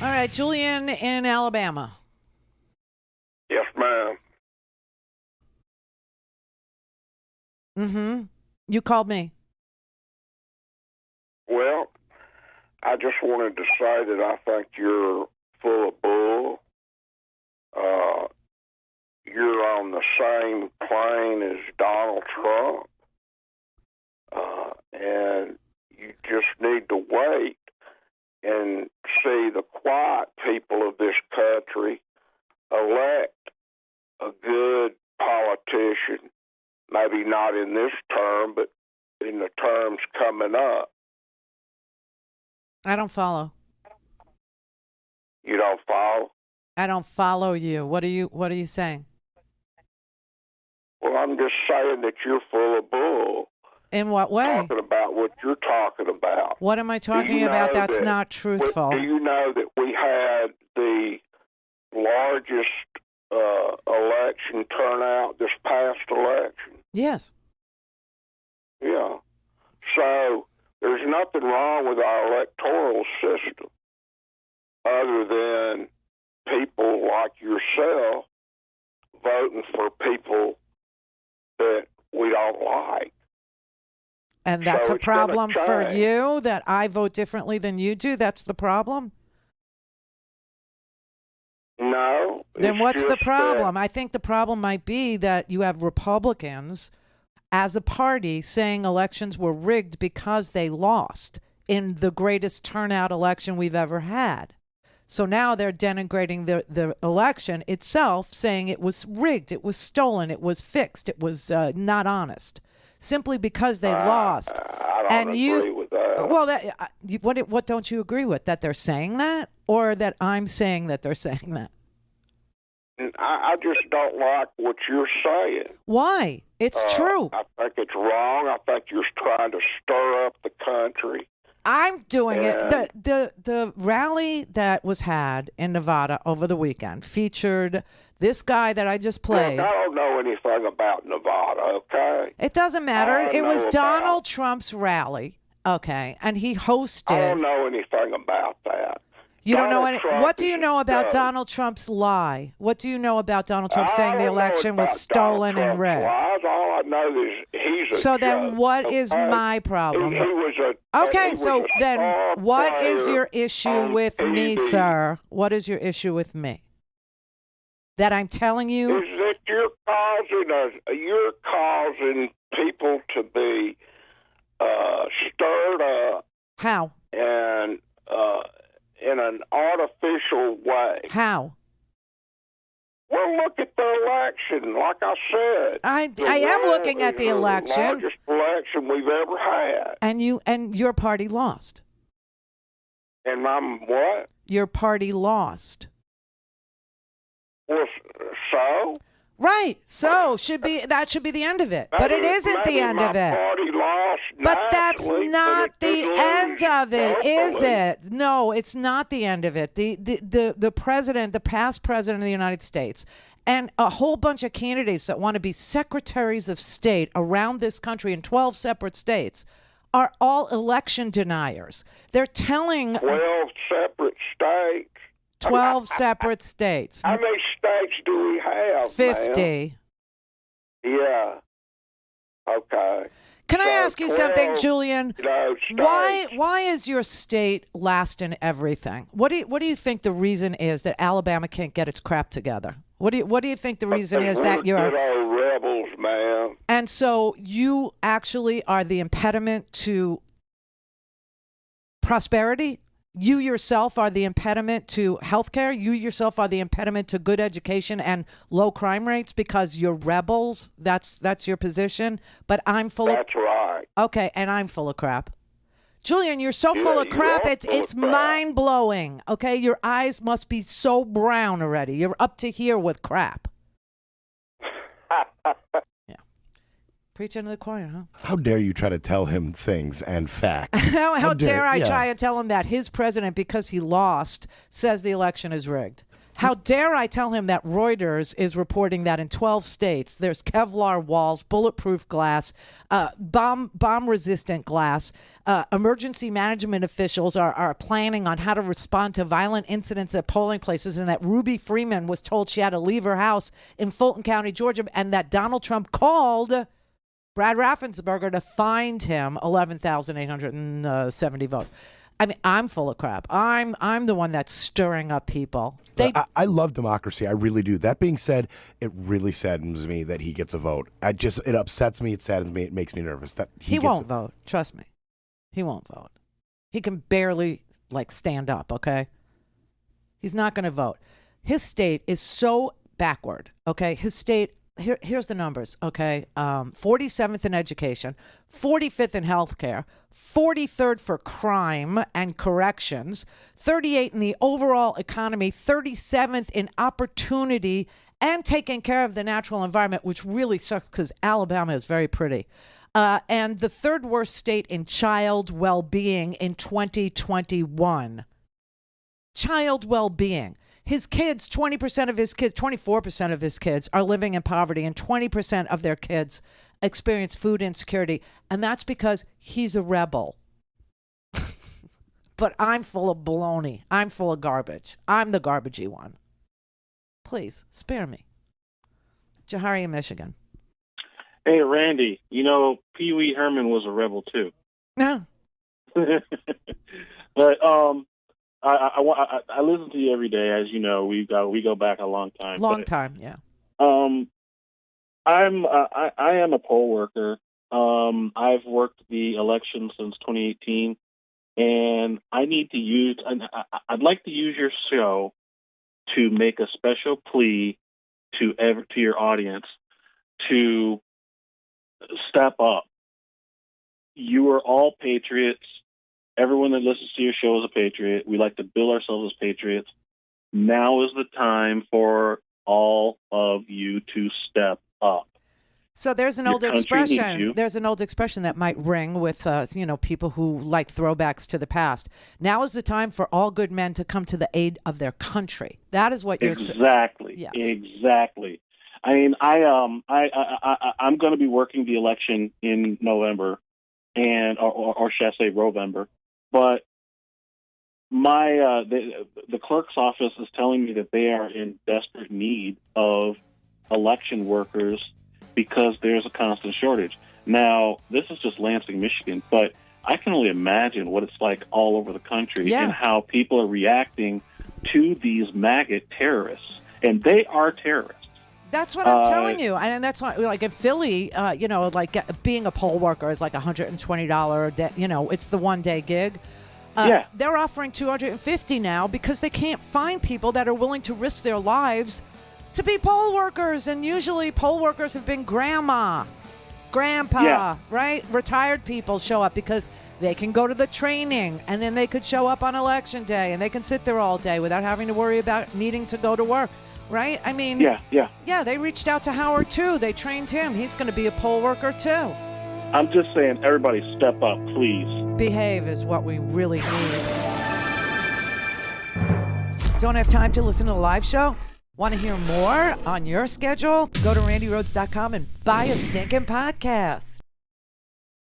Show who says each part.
Speaker 1: All right, Julian in Alabama.
Speaker 2: Yes, ma'am.
Speaker 1: Mm-hmm. You called me.
Speaker 2: Well, I just wanted to say that I think you're full of bull. You're on the same plane as Donald Trump. And you just need to wait and see the quiet people of this country elect a good politician, maybe not in this term, but in the terms coming up.
Speaker 1: I don't follow.
Speaker 2: You don't follow?
Speaker 1: I don't follow you. What are you saying?
Speaker 2: Well, I'm just saying that you're full of bull.
Speaker 1: In what way?
Speaker 2: Talking about what you're talking about.
Speaker 1: What am I talking about that's not truthful?
Speaker 2: Do you know that we had the largest election turnout this past election?
Speaker 1: Yes.
Speaker 2: Yeah. So there's nothing wrong with our electoral system other than people like yourself voting for people that we don't like.
Speaker 1: And that's a problem for you, that I vote differently than you do? That's the problem?
Speaker 2: No.
Speaker 1: Then what's the problem? I think the problem might be that you have Republicans as a party saying elections were rigged because they lost in the greatest turnout election we've ever had. So now they're denigrating the election itself, saying it was rigged, it was stolen, it was fixed, it was not honest, simply because they lost.
Speaker 2: I don't agree with that.
Speaker 1: Well, what don't you agree with? That they're saying that, or that I'm saying that they're saying that?
Speaker 2: I just don't like what you're saying.
Speaker 1: Why? It's true.
Speaker 2: I think it's wrong. I think you're trying to stir up the country.
Speaker 1: I'm doing it. The rally that was had in Nevada over the weekend featured this guy that I just played.
Speaker 2: Look, I don't know anything about Nevada, okay?
Speaker 1: It doesn't matter. It was Donald Trump's rally, okay, and he hosted.
Speaker 2: I don't know anything about that.
Speaker 1: You don't know any. What do you know about Donald Trump's lie? What do you know about Donald Trump saying the election was stolen and rigged?
Speaker 2: All I know is he's a
Speaker 1: So then what is my problem?
Speaker 2: He was a
Speaker 1: Okay, so then what is your issue with me, sir? What is your issue with me? That I'm telling you?
Speaker 2: Is that you're causing people to be stirred up.
Speaker 1: How?
Speaker 2: And in an artificial way.
Speaker 1: How?
Speaker 2: Well, look at the election. Like I said,
Speaker 1: I am looking at the election.
Speaker 2: The largest election we've ever had.
Speaker 1: And your party lost.
Speaker 2: And I'm what?
Speaker 1: Your party lost.
Speaker 2: Well, so?
Speaker 1: Right. So that should be the end of it. But it isn't the end of it.
Speaker 2: Party lost
Speaker 1: but that's not the end of it, is it? No, it's not the end of it. The president, the past president of the United States, and a whole bunch of candidates that want to be secretaries of state around this country in 12 separate states are all election deniers. They're telling
Speaker 2: 12 separate states.
Speaker 1: 12 separate states.
Speaker 2: How many states do we have?
Speaker 1: 50.
Speaker 2: Ma'am? Yeah. Okay.
Speaker 1: Can I ask you something, Julian?
Speaker 2: Why
Speaker 1: is your state last in everything? What do you think the reason is that Alabama can't get its crap together? What do you think the reason is that you're
Speaker 2: good old rebels, man?
Speaker 1: And so you actually are the impediment to prosperity? You yourself are the impediment to healthcare. You yourself are the impediment to good education and low crime rates because you're rebels. That's your position. But I'm full of...
Speaker 2: That's right.
Speaker 1: Okay, and I'm full of crap. Julian, you're so full of crap. It's mind-blowing. Okay, your eyes must be so brown already. You're up to here with crap. Yeah. Preaching to the choir, huh?
Speaker 3: How dare you try to tell him things and facts?
Speaker 1: How dare I try and tell him that his president, because he lost, says the election is rigged? How dare I tell him that Reuters is reporting that in 12 states there's Kevlar walls, bulletproof glass, bomb-resistant glass. Emergency management officials are planning on how to respond to violent incidents at polling places, and that Ruby Freeman was told she had to leave her house in Fulton County, Georgia, and that Donald Trump called Brad Raffensperger to find him 11,870 votes. I mean, I'm full of crap. I'm the one that's stirring up people.
Speaker 3: I love democracy. I really do. That being said, it really saddens me that he gets a vote. It upsets me. It saddens me. It makes me nervous that
Speaker 1: he won't vote. Trust me, he won't vote. He can barely stand up. Okay, he's not going to vote. His state is so backward. Okay, his state. Here's the numbers, okay? 47th in education, 45th in healthcare, 43rd for crime and corrections, 38th in the overall economy, 37th in opportunity and taking care of the natural environment, which really sucks because Alabama is very pretty. And the third worst state in child well-being in 2021. Child well-being. His kids, 20% of his kids, 24% of his kids are living in poverty, and 20% of their kids experience food insecurity. And that's because he's a rebel. But I'm full of baloney. I'm full of garbage. I'm the garbagey one. Please, spare me. Jahari in Michigan.
Speaker 4: Hey, Randy, Pee Wee Herman was a rebel, too.
Speaker 1: Yeah.
Speaker 4: But, I listen to you every day, as you know. We go back a long time.
Speaker 1: Yeah.
Speaker 4: I am a poll worker. I've worked the election since 2018, and I'd like to use your show to make a special plea to your audience to step up. You are all patriots. Everyone that listens to your show is a patriot. We like to bill ourselves as patriots. Now is the time for all of you to step up.
Speaker 1: So there's an old expression. There's an old expression that might ring with people who like throwbacks to the past. Now is the time for all good men to come to the aid of their country. That is what you're saying.
Speaker 4: Exactly.
Speaker 1: Yes.
Speaker 4: Exactly. I mean, I'm going to be working the election in November, or should I say November. But the clerk's office is telling me that they are in desperate need of election workers because there's a constant shortage. Now, this is just Lansing, Michigan, but I can only imagine what it's like all over the country and how people are reacting to these maggot terrorists. And they are terrorists.
Speaker 1: That's what I'm telling you. And that's why, in Philly, being a poll worker is like $120 a day. It's the one-day gig. They're offering $250 now because they can't find people that are willing to risk their lives to be poll workers. And usually poll workers have been grandma, grandpa, right? Retired people show up because they can go to the training and then they could show up on election day and they can sit there all day without having to worry about needing to go to work. Right? I mean, yeah, they reached out to Howard, too. They trained him. He's going to be a poll worker, too.
Speaker 4: I'm just saying, everybody step up, please.
Speaker 1: Behave is what we really need. Don't have time to listen to the live show? Want to hear more on your schedule? Go to randyrhodes.com and buy a stinking podcast.